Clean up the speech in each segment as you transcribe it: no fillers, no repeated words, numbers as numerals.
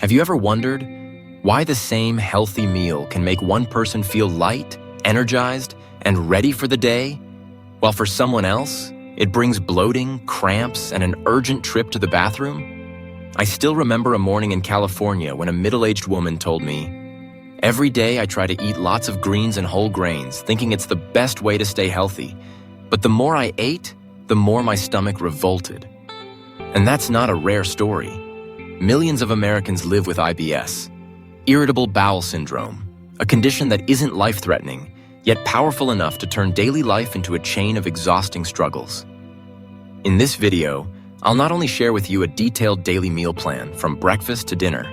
Have you ever wondered why the same healthy meal can make one person feel light, energized, and ready for the day, while for someone else, it brings bloating, cramps, and an urgent trip to the bathroom? I still remember a morning in California when a middle-aged woman told me, "Every day I try to eat lots of greens and whole grains, thinking it's the best way to stay healthy. But the more I ate, the more my stomach revolted." And that's not a rare story. Millions of Americans live with IBS, Irritable Bowel Syndrome, a condition that isn't life-threatening, yet powerful enough to turn daily life into a chain of exhausting struggles. In this video, I'll not only share with you a detailed daily meal plan from breakfast to dinner,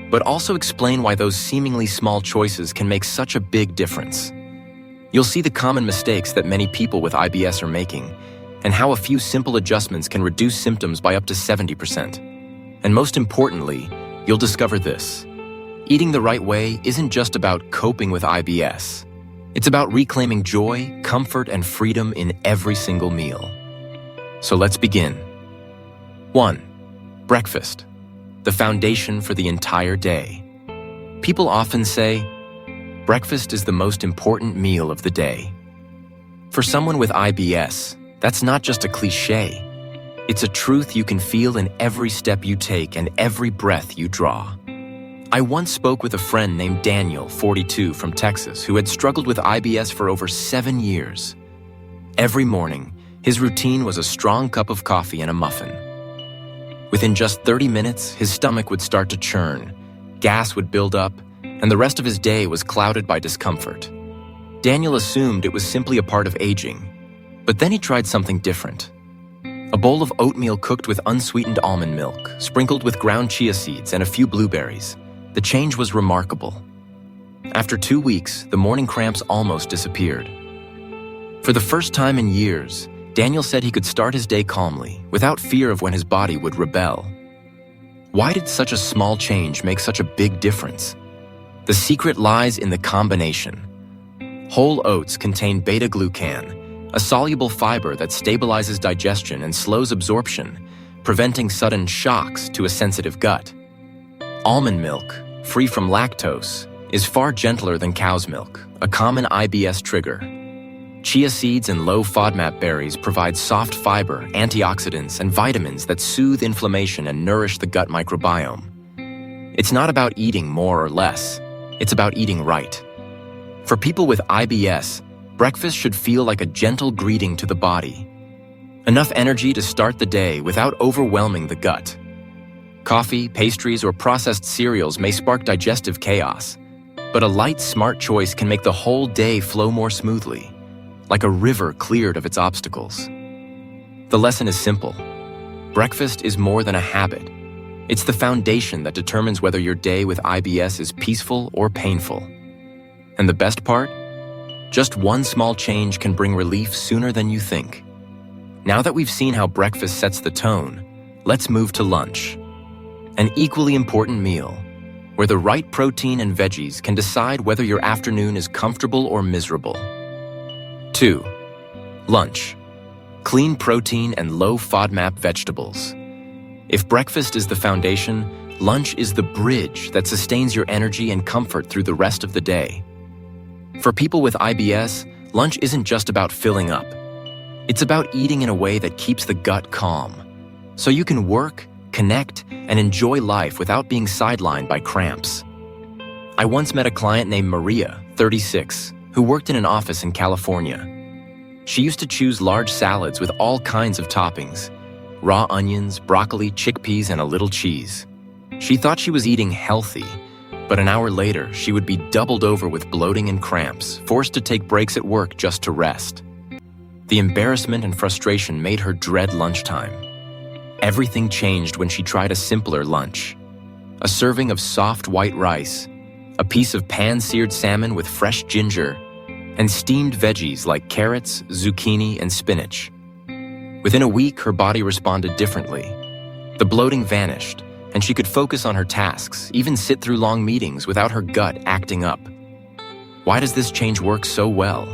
but also explain why those seemingly small choices can make such a big difference. You'll see the common mistakes that many people with IBS are making, and how a few simple adjustments can reduce symptoms by up to 70%. And most importantly, you'll discover this: eating the right way isn't just about coping with IBS. It's about reclaiming joy, comfort, and freedom in every single meal. So let's begin. 1. Breakfast, the foundation for the entire day. People often say, breakfast is the most important meal of the day. For someone with IBS, that's not just a cliche. It's a truth you can feel in every step you take and every breath you draw. I once spoke with a friend named Daniel, 42, from Texas, who had struggled with IBS for over 7 years. Every morning, his routine was a strong cup of coffee and a muffin. Within just 30 minutes, his stomach would start to churn, gas would build up, and the rest of his day was clouded by discomfort. Daniel assumed it was simply a part of aging, but then he tried something different. A bowl of oatmeal cooked with unsweetened almond milk, sprinkled with ground chia seeds and a few blueberries. The change was remarkable. After 2 weeks, the morning cramps almost disappeared. For the first time in years, Daniel said he could start his day calmly, without fear of when his body would rebel. Why did such a small change make such a big difference? The secret lies in the combination. Whole oats contain beta-glucan, a soluble fiber that stabilizes digestion and slows absorption, preventing sudden shocks to a sensitive gut. Almond milk, free from lactose, is far gentler than cow's milk, a common IBS trigger. Chia seeds and low FODMAP berries provide soft fiber, antioxidants, and vitamins that soothe inflammation and nourish the gut microbiome. It's not about eating more or less, it's about eating right. For people with IBS, breakfast should feel like a gentle greeting to the body. Enough energy to start the day without overwhelming the gut. Coffee, pastries, or processed cereals may spark digestive chaos, but a light, smart choice can make the whole day flow more smoothly, like a river cleared of its obstacles. The lesson is simple. Breakfast is more than a habit. It's the foundation that determines whether your day with IBS is peaceful or painful. And the best part? Just one small change can bring relief sooner than you think. Now that we've seen how breakfast sets the tone, let's move to lunch. An equally important meal, where the right protein and veggies can decide whether your afternoon is comfortable or miserable. 2. Lunch. Clean protein and low FODMAP vegetables. If breakfast is the foundation, lunch is the bridge that sustains your energy and comfort through the rest of the day. For people with IBS, lunch isn't just about filling up. It's about eating in a way that keeps the gut calm, so you can work, connect, and enjoy life without being sidelined by cramps. I once met a client named Maria, 36, who worked in an office in California. She used to choose large salads with all kinds of toppings: raw onions, broccoli, chickpeas, and a little cheese. She thought she was eating healthy, but an hour later, she would be doubled over with bloating and cramps, forced to take breaks at work just to rest. The embarrassment and frustration made her dread lunchtime. Everything changed when she tried a simpler lunch. A serving of soft white rice, a piece of pan-seared salmon with fresh ginger, and steamed veggies like carrots, zucchini, and spinach. Within a week, her body responded differently. The bloating vanished, and she could focus on her tasks, even sit through long meetings without her gut acting up. Why does this change work so well?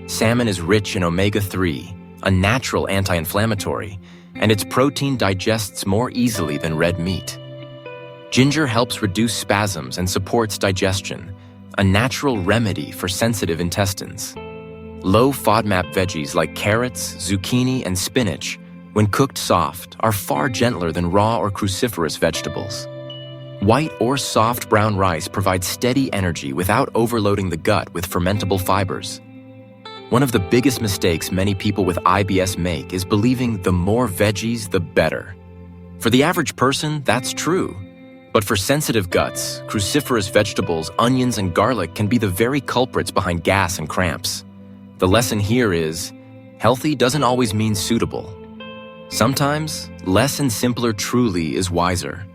Salmon is rich in omega-3, a natural anti-inflammatory, and its protein digests more easily than red meat. Ginger helps reduce spasms and supports digestion, a natural remedy for sensitive intestines. Low FODMAP veggies like carrots, zucchini, and spinach, when cooked soft, are far gentler than raw or cruciferous vegetables. White or soft brown rice provides steady energy without overloading the gut with fermentable fibers. One of the biggest mistakes many people with IBS make is believing the more veggies, the better. For the average person, that's true. But for sensitive guts, cruciferous vegetables, onions, and garlic can be the very culprits behind gas and cramps. The lesson here is, healthy doesn't always mean suitable. Sometimes, less and simpler truly is wiser.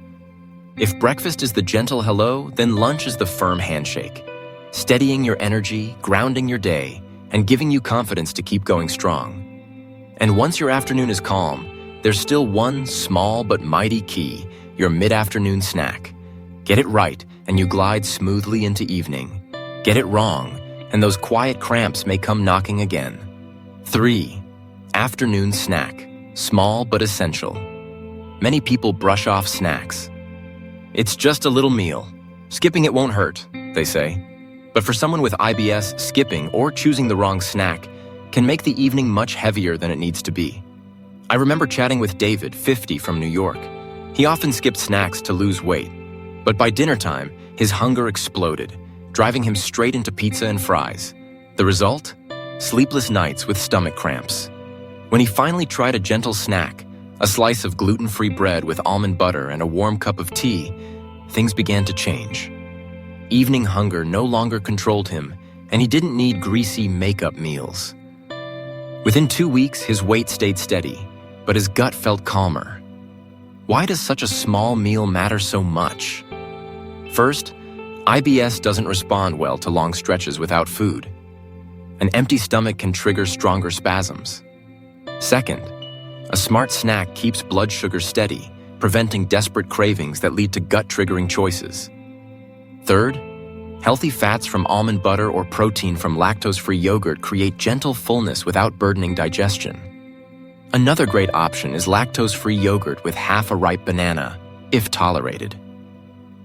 If breakfast is the gentle hello, then lunch is the firm handshake, steadying your energy, grounding your day, and giving you confidence to keep going strong. And once your afternoon is calm, there's still one small but mighty key, your mid-afternoon snack. Get it right, and you glide smoothly into evening. Get it wrong, and those quiet cramps may come knocking again. 3. Afternoon snack. Small but essential. Many people brush off snacks. It's just a little meal. Skipping it won't hurt, they say. But for someone with IBS, skipping or choosing the wrong snack can make the evening much heavier than it needs to be. I remember chatting with David, 50, from New York. He often skipped snacks to lose weight. But by dinner time, his hunger exploded, driving him straight into pizza and fries. The result? Sleepless nights with stomach cramps. When he finally tried a gentle snack, a slice of gluten-free bread with almond butter and a warm cup of tea, things began to change. Evening hunger no longer controlled him, and he didn't need greasy makeup meals. Within 2 weeks, his weight stayed steady, but his gut felt calmer. Why does such a small meal matter so much? First, IBS doesn't respond well to long stretches without food. An empty stomach can trigger stronger spasms. Second, a smart snack keeps blood sugar steady, preventing desperate cravings that lead to gut-triggering choices. Third, healthy fats from almond butter or protein from lactose-free yogurt create gentle fullness without burdening digestion. Another great option is lactose-free yogurt with half a ripe banana, if tolerated.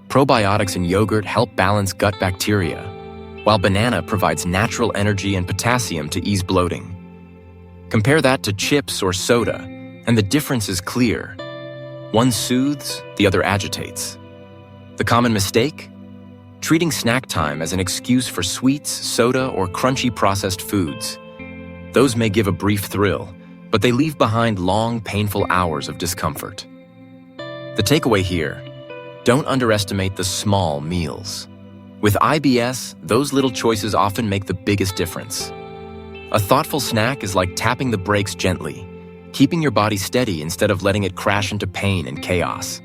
Probiotics in yogurt help balance gut bacteria, while banana provides natural energy and potassium to ease bloating. Compare that to chips or soda, and the difference is clear. One soothes, the other agitates. The common mistake? Treating snack time as an excuse for sweets, soda, or crunchy processed foods. Those may give a brief thrill, but they leave behind long, painful hours of discomfort. The takeaway here: don't underestimate the small meals. With IBS, those little choices often make the biggest difference. A thoughtful snack is like tapping the brakes gently, keeping your body steady instead of letting it crash into pain and chaos.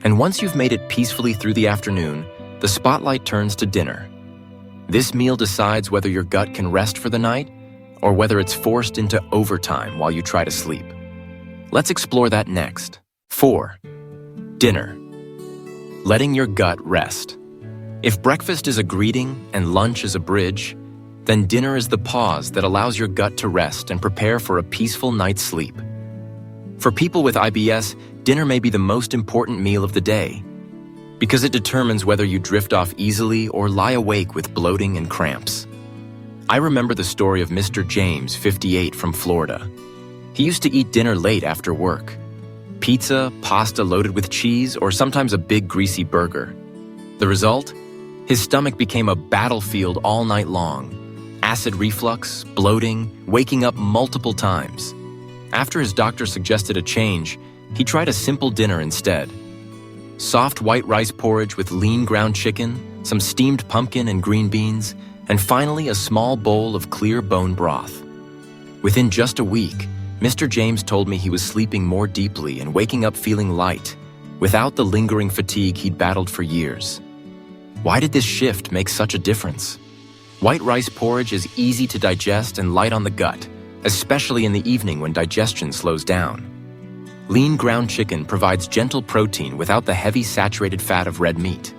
And once you've made it peacefully through the afternoon, the spotlight turns to dinner. This meal decides whether your gut can rest for the night or whether it's forced into overtime while you try to sleep. Let's explore that next. 4. Dinner. Letting your gut rest. If breakfast is a greeting and lunch is a bridge, then dinner is the pause that allows your gut to rest and prepare for a peaceful night's sleep. For people with IBS, dinner may be the most important meal of the day, because it determines whether you drift off easily or lie awake with bloating and cramps. I remember the story of Mr. James, 58, from Florida. He used to eat dinner late after work. Pizza, pasta loaded with cheese, or sometimes a big greasy burger. The result? His stomach became a battlefield all night long. Acid reflux, bloating, waking up multiple times. After his doctor suggested a change, he tried a simple dinner instead. Soft white rice porridge with lean ground chicken, some steamed pumpkin and green beans, and finally a small bowl of clear bone broth. Within just a week, Mr. James told me he was sleeping more deeply and waking up feeling light, without the lingering fatigue he'd battled for years. Why did this shift make such a difference? White rice porridge is easy to digest and light on the gut, especially in the evening when digestion slows down. Lean ground chicken provides gentle protein without the heavy saturated fat of red meat.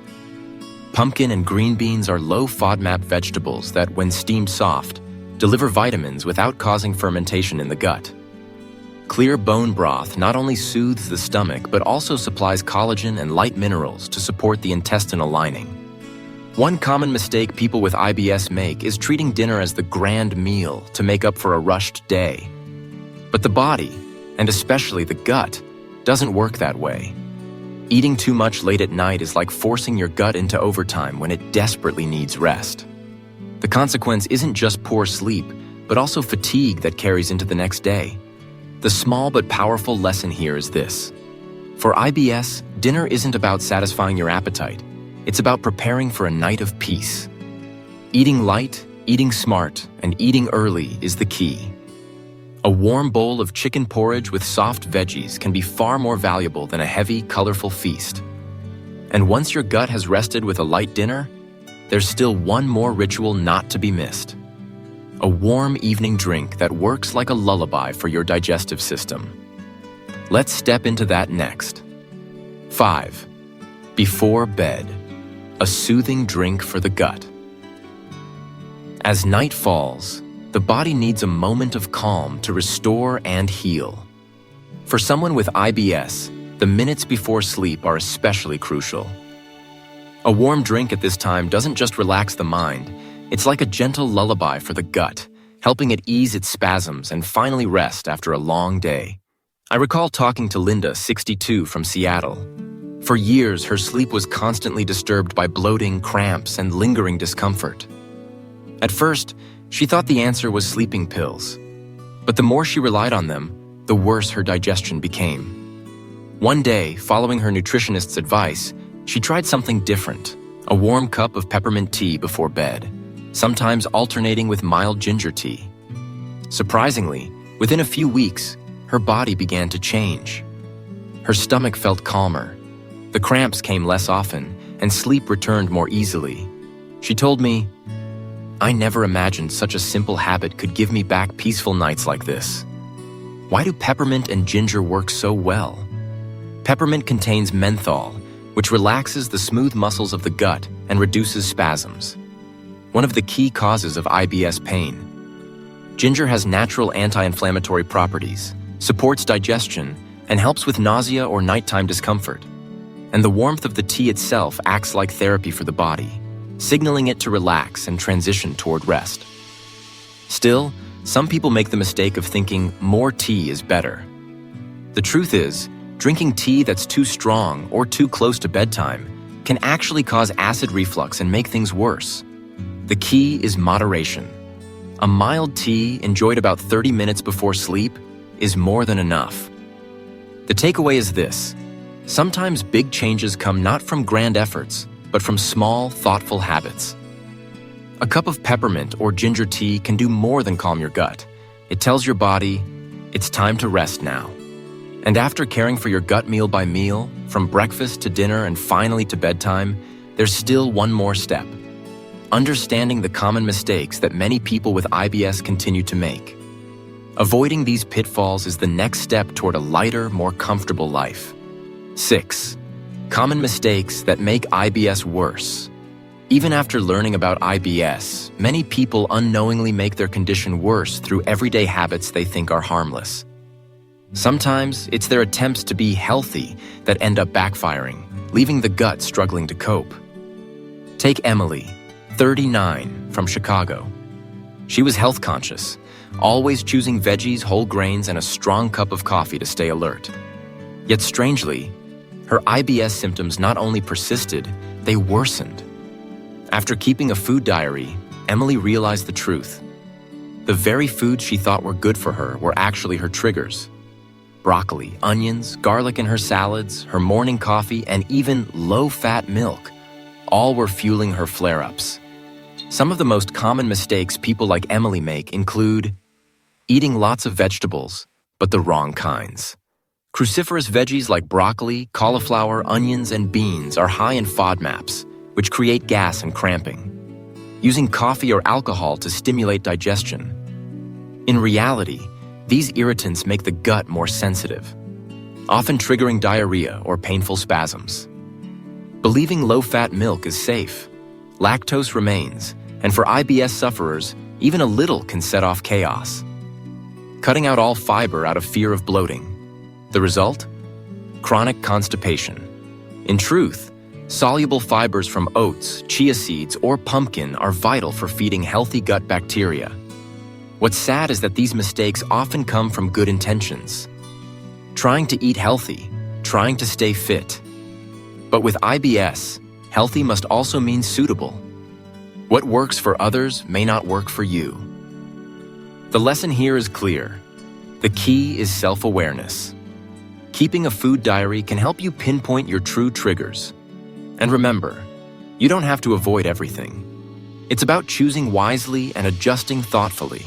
Pumpkin and green beans are low FODMAP vegetables that, when steamed soft, deliver vitamins without causing fermentation in the gut. Clear bone broth not only soothes the stomach, but also supplies collagen and light minerals to support the intestinal lining. One common mistake people with IBS make is treating dinner as the grand meal to make up for a rushed day. But the body, and especially the gut, doesn't work that way. Eating too much late at night is like forcing your gut into overtime when it desperately needs rest. The consequence isn't just poor sleep, but also fatigue that carries into the next day. The small but powerful lesson here is this. For IBS, dinner isn't about satisfying your appetite. It's about preparing for a night of peace. Eating light, eating smart, and eating early is the key. A warm bowl of chicken porridge with soft veggies can be far more valuable than a heavy, colorful feast. And once your gut has rested with a light dinner, there's still one more ritual not to be missed. A warm evening drink that works like a lullaby for your digestive system. Let's step into that next. 5. Before bed, a soothing drink for the gut. As night falls, the body needs a moment of calm to restore and heal. For someone with IBS, the minutes before sleep are especially crucial. A warm drink at this time doesn't just relax the mind, it's like a gentle lullaby for the gut, helping it ease its spasms and finally rest after a long day. I recall talking to Linda, 62, from Seattle. For years, her sleep was constantly disturbed by bloating, cramps, and lingering discomfort. At first, she thought the answer was sleeping pills. But the more she relied on them, the worse her digestion became. One day, following her nutritionist's advice, she tried something different, a warm cup of peppermint tea before bed, sometimes alternating with mild ginger tea. Surprisingly, within a few weeks, her body began to change. Her stomach felt calmer, the cramps came less often, and sleep returned more easily. She told me, "I never imagined such a simple habit could give me back peaceful nights like this. Why do peppermint and ginger work so well?" Peppermint contains menthol, which relaxes the smooth muscles of the gut and reduces spasms, one of the key causes of IBS pain. Ginger has natural anti-inflammatory properties, supports digestion, and helps with nausea or nighttime discomfort. And the warmth of the tea itself acts like therapy for the body, signaling it to relax and transition toward rest. Still, some people make the mistake of thinking more tea is better. The truth is, drinking tea that's too strong or too close to bedtime can actually cause acid reflux and make things worse. The key is moderation. A mild tea enjoyed about 30 minutes before sleep is more than enough. The takeaway is this: sometimes big changes come not from grand efforts, but from small, thoughtful habits. A cup of peppermint or ginger tea can do more than calm your gut. It tells your body, it's time to rest now. And after caring for your gut meal by meal, from breakfast to dinner and finally to bedtime, there's still one more step: understanding the common mistakes that many people with IBS continue to make. Avoiding these pitfalls is the next step toward a lighter, more comfortable life. 6. Common mistakes that make IBS worse. Even after learning about IBS, many people unknowingly make their condition worse through everyday habits they think are harmless. Sometimes it's their attempts to be healthy that end up backfiring, leaving the gut struggling to cope. Take Emily, 39, from Chicago. She was health conscious, always choosing veggies, whole grains, and a strong cup of coffee to stay alert. Yet strangely, her IBS symptoms not only persisted, they worsened. After keeping a food diary, Emily realized the truth. The very foods she thought were good for her were actually her triggers. Broccoli, onions, garlic in her salads, her morning coffee, and even low-fat milk, all were fueling her flare-ups. Some of the most common mistakes people like Emily make include eating lots of vegetables, but the wrong kinds. Cruciferous veggies like broccoli, cauliflower, onions, and beans are high in FODMAPs, which create gas and cramping. Using coffee or alcohol to stimulate digestion. In reality, these irritants make the gut more sensitive, often triggering diarrhea or painful spasms. Believing low-fat milk is safe, lactose remains, and for IBS sufferers, even a little can set off chaos. cutting out all fiber out of fear of bloating. The result? Chronic constipation. In truth, soluble fibers from oats, chia seeds, or pumpkin are vital for feeding healthy gut bacteria. What's sad is that these mistakes often come from good intentions. Trying to eat healthy, trying to stay fit. But with IBS, healthy must also mean suitable. What works for others may not work for you. The lesson here is clear. The key is self-awareness. Keeping a food diary can help you pinpoint your true triggers. And remember, you don't have to avoid everything. It's about choosing wisely and adjusting thoughtfully.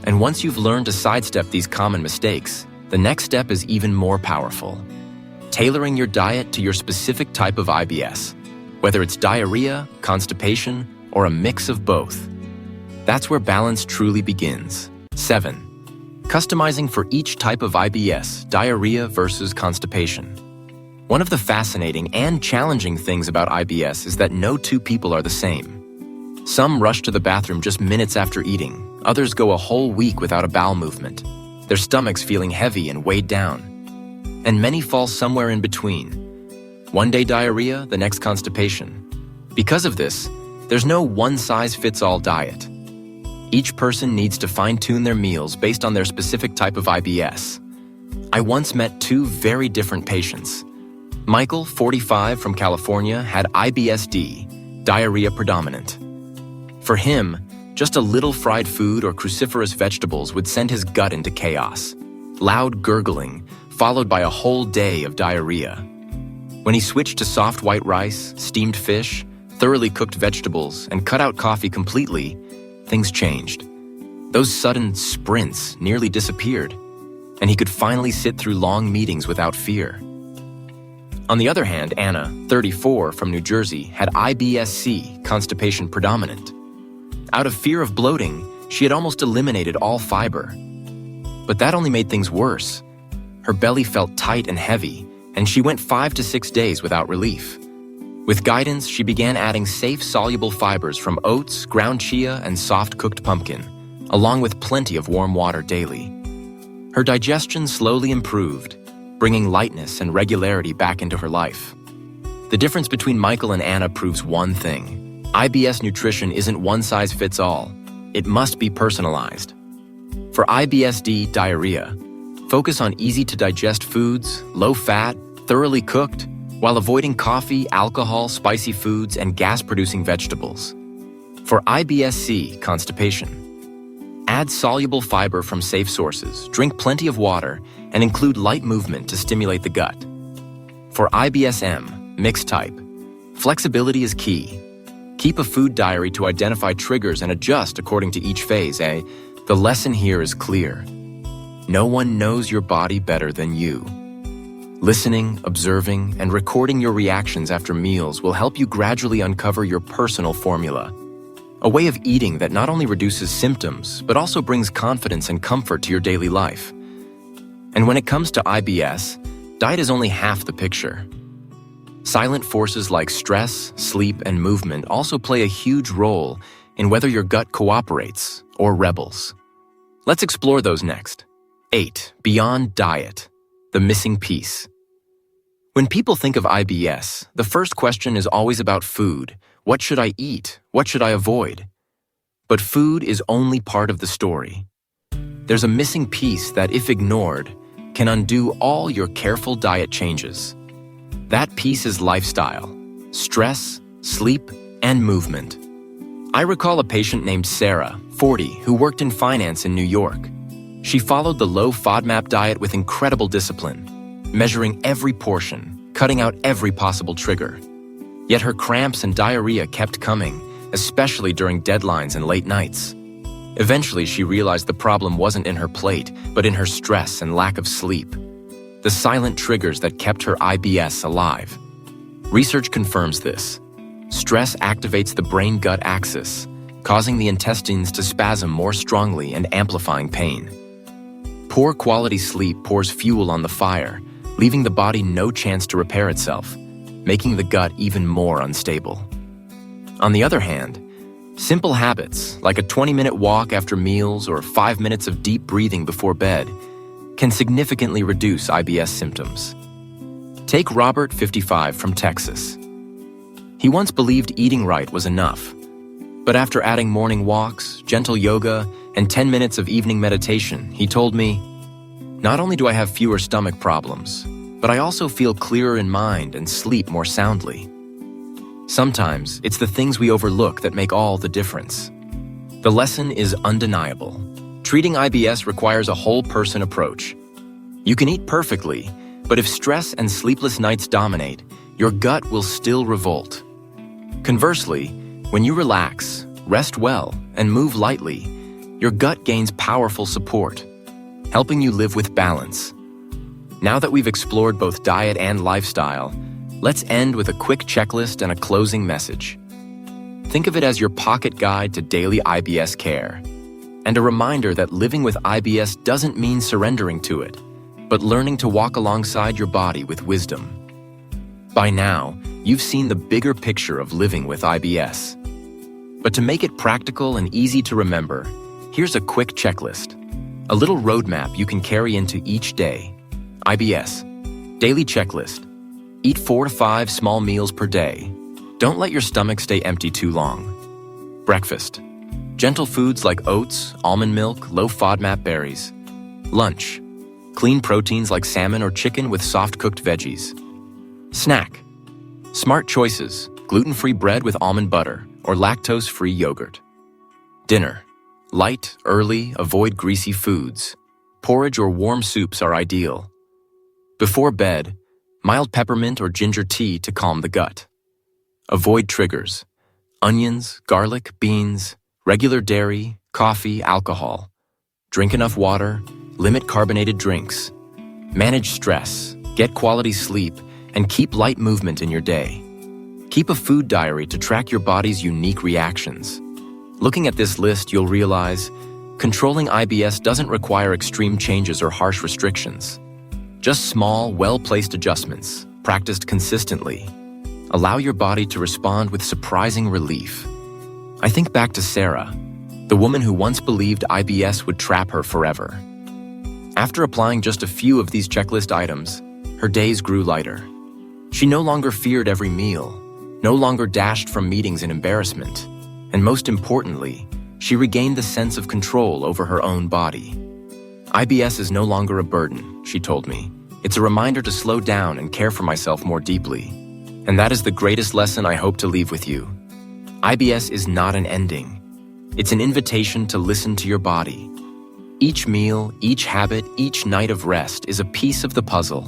And once you've learned to sidestep these common mistakes, the next step is even more powerful. Tailoring your diet to your specific type of IBS, whether it's diarrhea, constipation, or a mix of both. That's where balance truly begins. 7. Customizing for each type of IBS, diarrhea versus constipation. One of the fascinating and challenging things about IBS is that no two people are the same. Some rush to the bathroom just minutes after eating. Others go a whole week without a bowel movement, their stomachs feeling heavy and weighed down. And many fall somewhere in between. One day diarrhea, the next constipation. Because of this, there's no one-size-fits-all diet. Each person needs to fine-tune their meals based on their specific type of IBS. I once met two very different patients. Michael, 45, from California, had IBS-D, diarrhea predominant. For him, just a little fried food or cruciferous vegetables would send his gut into chaos. Loud gurgling, followed by a whole day of diarrhea. When he switched to soft white rice, steamed fish, thoroughly cooked vegetables, and cut out coffee completely, things changed. Those sudden sprints nearly disappeared, and he could finally sit through long meetings without fear. On the other hand, Anna, 34, from New Jersey, had IBS-C, constipation predominant. Out of fear of bloating, she had almost eliminated all fiber. But that only made things worse. Her belly felt tight and heavy, and she went 5 to 6 days without relief. With guidance, she began adding safe soluble fibers from oats, ground chia, and soft-cooked pumpkin, along with plenty of warm water daily. Her digestion slowly improved, bringing lightness and regularity back into her life. The difference between Michael and Anna proves one thing. IBS nutrition isn't one-size-fits-all. It must be personalized. For IBS-D diarrhea, focus on easy-to-digest foods, low-fat, thoroughly cooked, while avoiding coffee, alcohol, spicy foods, and gas-producing vegetables. For IBS-C constipation, add soluble fiber from safe sources, drink plenty of water, and include light movement to stimulate the gut. For IBS-M, mixed type, flexibility is key. Keep a food diary to identify triggers and adjust according to each phase, The lesson here is clear. No one knows your body better than you. Listening, observing, and recording your reactions after meals will help you gradually uncover your personal formula. A way of eating that not only reduces symptoms, but also brings confidence and comfort to your daily life. And when it comes to IBS, diet is only half the picture. Silent forces like stress, sleep, and movement also play a huge role in whether your gut cooperates or rebels. Let's explore those next. 8. Beyond diet, the missing piece. When people think of IBS, the first question is always about food. What should I eat? What should I avoid? But food is only part of the story. There's a missing piece that, if ignored, can undo all your careful diet changes. That piece is lifestyle, stress, sleep, and movement. I recall a patient named Sarah, 40, who worked in finance in New York. She followed the low FODMAP diet with incredible discipline, measuring every portion, cutting out every possible trigger. Yet her cramps and diarrhea kept coming, especially during deadlines and late nights. Eventually, she realized the problem wasn't in her plate, but in her stress and lack of sleep. The silent triggers that kept her IBS alive. Research confirms this. Stress activates the brain-gut axis, causing the intestines to spasm more strongly and amplifying pain. Poor quality sleep pours fuel on the fire, leaving the body no chance to repair itself, making the gut even more unstable. On the other hand, Simple habits, like a 20-minute walk after meals or 5 minutes of deep breathing before bed, can significantly reduce IBS symptoms. Take Robert, 55, from Texas. He once believed eating right was enough, but after adding morning walks, gentle yoga, and 10 minutes of evening meditation, he told me, "Not only do I have fewer stomach problems, but I also feel clearer in mind and sleep more soundly." Sometimes it's the things we overlook that make all the difference. The lesson is undeniable. Treating IBS requires a whole-person approach. You can eat perfectly, but if stress and sleepless nights dominate, your gut will still revolt. Conversely, when you relax, rest well, and move lightly, your gut gains powerful support, helping you live with balance. Now that we've explored both diet and lifestyle, let's end with a quick checklist and a closing message. Think of it as your pocket guide to daily IBS care, and a reminder that living with IBS doesn't mean surrendering to it, but learning to walk alongside your body with wisdom. By now, you've seen the bigger picture of living with IBS. But to make it practical and easy to remember, here's a quick checklist, a little roadmap you can carry into each day. IBS. Daily checklist. Eat 4 to 5 small meals per day. Don't let your stomach stay empty too long. Breakfast. Gentle foods like oats, almond milk, low FODMAP berries. Lunch. Clean proteins like salmon or chicken with soft-cooked veggies. Snack. Smart choices, gluten-free bread with almond butter or lactose-free yogurt. Dinner. Light, early, avoid greasy foods. Porridge or warm soups are ideal. Before bed, mild peppermint or ginger tea to calm the gut. Avoid triggers. Onions, garlic, beans, regular dairy, coffee, alcohol. Drink enough water, limit carbonated drinks. Manage stress, get quality sleep, and keep light movement in your day. Keep a food diary to track your body's unique reactions. Looking at this list, you'll realize controlling IBS doesn't require extreme changes or harsh restrictions. Just small, well-placed adjustments, practiced consistently, allow your body to respond with surprising relief. I think back to Sarah, the woman who once believed IBS would trap her forever. After applying just a few of these checklist items, her days grew lighter. She no longer feared every meal, no longer dashed from meetings in embarrassment, and most importantly, she regained the sense of control over her own body. IBS is no longer a burden, she told me. It's a reminder to slow down and care for myself more deeply. And that is the greatest lesson I hope to leave with you. IBS is not an ending. It's an invitation to listen to your body. Each meal, each habit, each night of rest is a piece of the puzzle.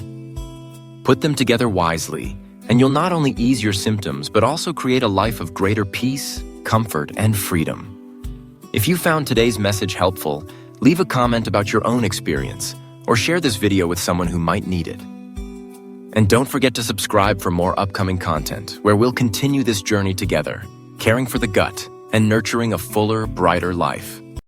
Put them together wisely, and you'll not only ease your symptoms, but also create a life of greater peace, comfort, and freedom. If you found today's message helpful, leave a comment about your own experience, or share this video with someone who might need it. And don't forget to subscribe for more upcoming content, where we'll continue this journey together, caring for the gut and nurturing a fuller, brighter life.